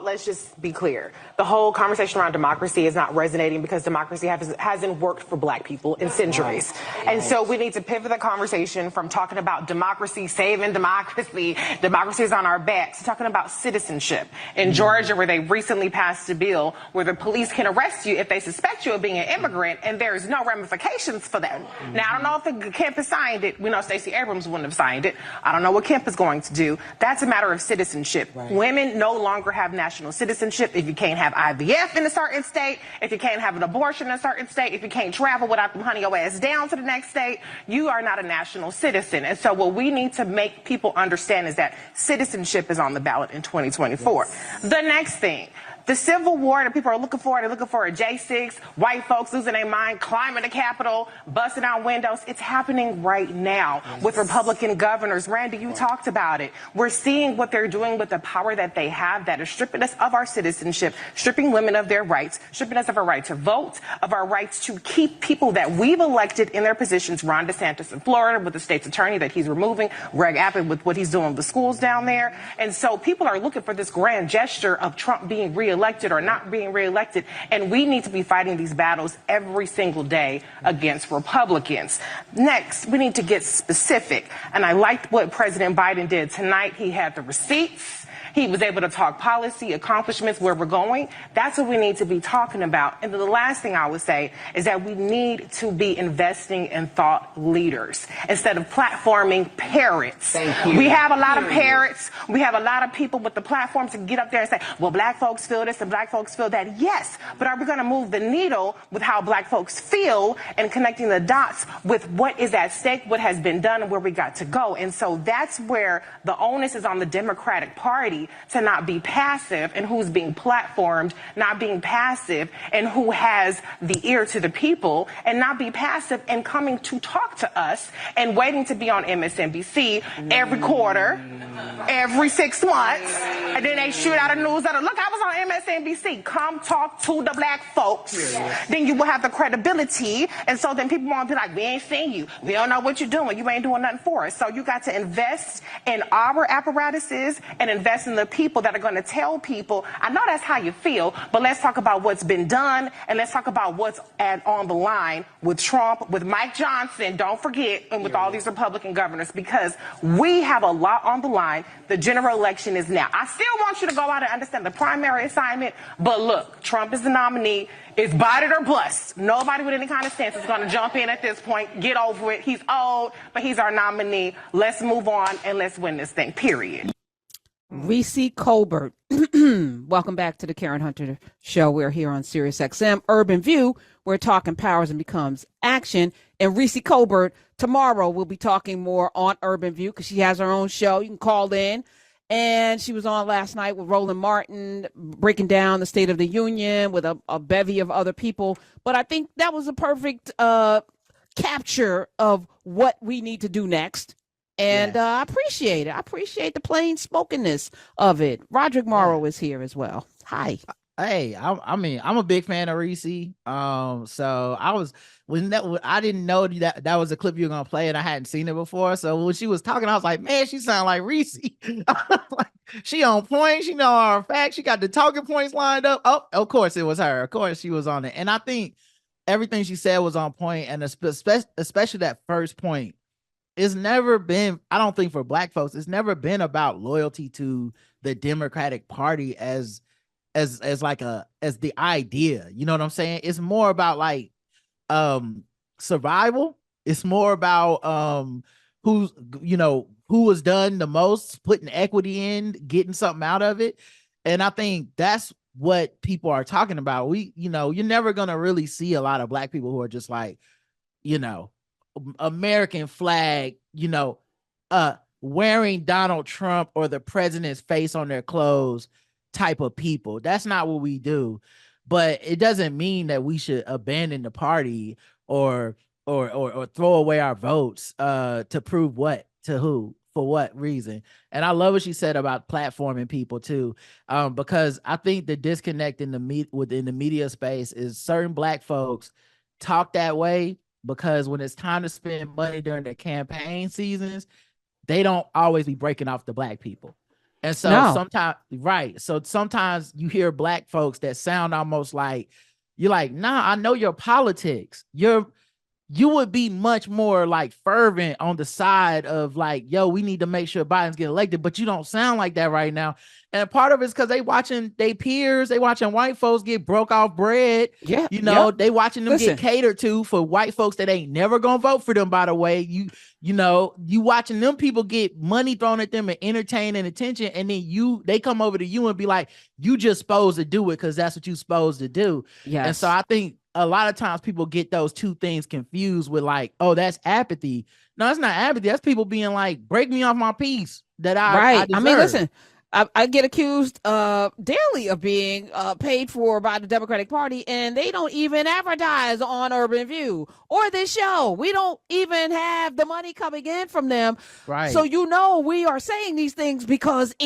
all, let's just be clear. The whole conversation around democracy is not resonating because democracy hasn't worked for Black people in centuries. And so we need to pivot the conversation from talking about democracy, saving democracy, democracy is on our backs, to talking about citizenship. In Georgia, where they recently passed a bill where the police can arrest you if they suspect you of being an immigrant, and there's no ramifications for that. Now, I don't know if the Kemp has signed it. We know Stacey Abrams wouldn't have signed it. I don't know what Kemp is going to do. That's a matter of citizenship. Right. Women no longer have national citizenship if you can't have IVF in a certain state, if you can't have an abortion in a certain state, if you can't travel without them hunting your ass down to the next state, you are not a national citizen. And so what we need to make people understand is that citizenship is on the ballot in 2024. Yes. The next thing, the Civil War that people are looking for, they're looking for a J6, white folks losing their mind, climbing the Capitol, busting out windows. It's happening right now with Republican governors. Randy, you talked about it. We're seeing what they're doing with the power that they have that is stripping us of our citizenship, stripping women of their rights, stripping us of our right to vote, of our rights to keep people that we've elected in their positions. Ron DeSantis in Florida with the state's attorney that he's removing, Greg Abbott with what he's doing with the schools down there. And so people are looking for this grand gesture of Trump being reelected or not being reelected, and we need to be fighting these battles every single day against Republicans. Next, we need to get specific, and I liked what President Biden did tonight. He had the receipts. He was able to talk policy, accomplishments, where we're going. That's what we need to be talking about. And the last thing I would say is that we need to be investing in thought leaders instead of platforming parrots. Thank you. We have a lot of parrots. We have a lot of people with the platforms to get up there and say, well, Black folks feel this and Black folks feel that. Yes, but are we going to move the needle with how Black folks feel and connecting the dots with what is at stake, what has been done, and where we got to go? And so that's where the onus is on the Democratic Party to not be passive, and who's being platformed, not being passive, and who has the ear to the people, and not be passive and coming to talk to us and waiting to be on MSNBC every quarter, every 6 months, and then they shoot out a newsletter. Look, I was on MSNBC. Come talk to the Black folks. Then you will have the credibility, and so then people won't be like, we ain't seen you. We don't know what you're doing. You ain't doing nothing for us. So you got to invest in our apparatuses and invest in the people that are going to tell people, I know that's how you feel, but let's talk about what's been done, and let's talk about what's on the line with Trump, with Mike Johnson, don't forget, and with all these Republican governors, because we have a lot on the line. The general election is now. I still want you to go out and understand the primary assignment, but look, Trump is the nominee. It's bite it or bust. Nobody with any kind of sense is going to jump in at this point. Get over it. He's old, but he's our nominee. Let's move on and let's win this thing, period. Reecie Colbert. Welcome back to the Karen Hunter Show. We're here on Sirius XM Urban View. We're talking powers and becomes action. And Reecie Colbert, tomorrow we'll be talking more on Urban View because she has her own show. You can call in. And she was on last night with Roland Martin, breaking down the State of the Union with a bevy of other people. But I think that was a perfect capture of what we need to do next. And I appreciate it. I appreciate the plain spokenness of it. Roderick Morrow is here as well. Hi. Hey, I'm a big fan of Reecie. So I didn't know that was a clip you were gonna play, and I hadn't seen it before. So when she was talking, I was like, man, she sounds like Reecie. Like, she on point. She know our facts. She got the talking points lined up. Oh, of course it was her. Of course she was on it. And I think everything she said was on point, and especially that first point. It's never been, I don't think for Black folks, it's never been about loyalty to the Democratic Party as the idea. You know what I'm saying? It's more about like survival. It's more about who has done the most, putting equity in, getting something out of it. And I think that's what people are talking about. You're never gonna really see a lot of Black people who are just like, American flag, wearing Donald Trump or the president's face on their clothes type of people. That's not what we do. But it doesn't mean that we should abandon the party or throw away our votes to prove what to who for what reason. And I love what she said about platforming people too, because I think the disconnect within the media space is certain Black folks talk that way because when it's time to spend money during the campaign seasons, they don't always be breaking off the Black people. And so No. sometimes, right. So sometimes you hear black folks that sound almost like, you're like, nah, I know your politics. You would be much more like fervent on the side of like, yo, we need to make sure Biden's get elected, but you don't sound like that right now. And part of it's because they watching they peers, they watching white folks get broke off bread. Yeah, You know, yep. they watching them Listen. get catered to for white folks that ain't never gonna vote for them, by the way. You know, you watching them people get money thrown at them and entertain and attention, and then they come over to you and be like, you just supposed to do it because that's what you supposed to do. Yes. And so I think a lot of times people get those two things confused with like, oh, that's apathy. No, it's not apathy. That's people being like, break me off my piece that I deserve. I mean, listen, I get accused daily of being paid for by the Democratic Party, and they don't even advertise on Urban View or this show. We don't even have the money coming in from them. Right. So, you know, we are saying these things because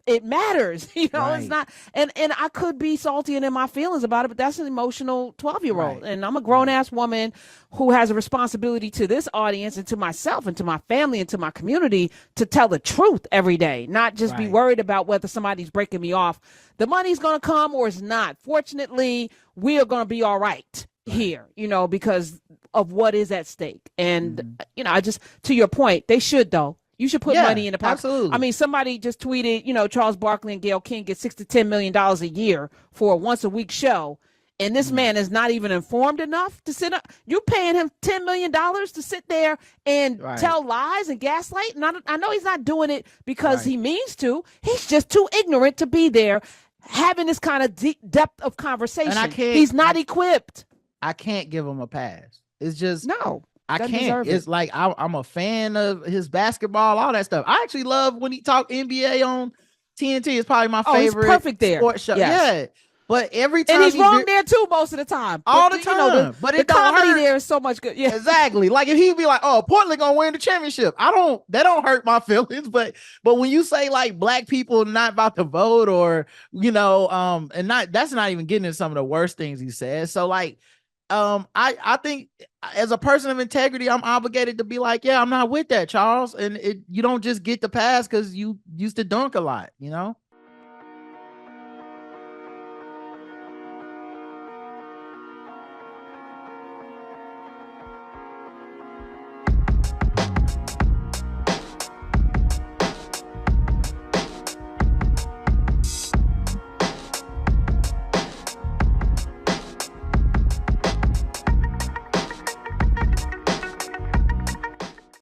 it matters, you know. Right. It's not, and I could be salty and in my feelings about it, but that's an emotional 12-year-old. Right. And I'm a grown-ass woman who has a responsibility to this audience and to myself and to my family and to my community to tell the truth every day, not just be worried about whether somebody's breaking me off. The money's going to come or it's not. Fortunately, we are going to be all right here, you know, because of what is at stake. And, you know, to your point, they should, though. You should put money in the pocket. Absolutely. I mean, somebody just tweeted, you know, Charles Barkley and Gayle King get $6 to $10 million a year for a once a week show. And this man is not even informed enough to sit up. You're paying him $10 million to sit there and tell lies and gaslight. And I know he's not doing it because he means to. He's just too ignorant to be there having this kind of deep depth of conversation. And he's not equipped. I can't give him a pass. It's just no. I can't. It's like I'm a fan of his basketball, all that stuff. I actually love when he talked NBA on TNT. It's probably my favorite perfect there. Sports show. Yes. Yeah, but every time and he's wrong there too most of the time. All the time. You know, but the comedy there is so much good. Yeah, exactly. Like if he'd be like, "Oh, Portland gonna win the championship," that don't hurt my feelings. But when you say like black people not about to vote, or you know, and that's not even getting into some of the worst things he says. So like. I think as a person of integrity, I'm obligated to be like, yeah, I'm not with that, Charles. And you don't just get the pass because you used to dunk a lot, you know?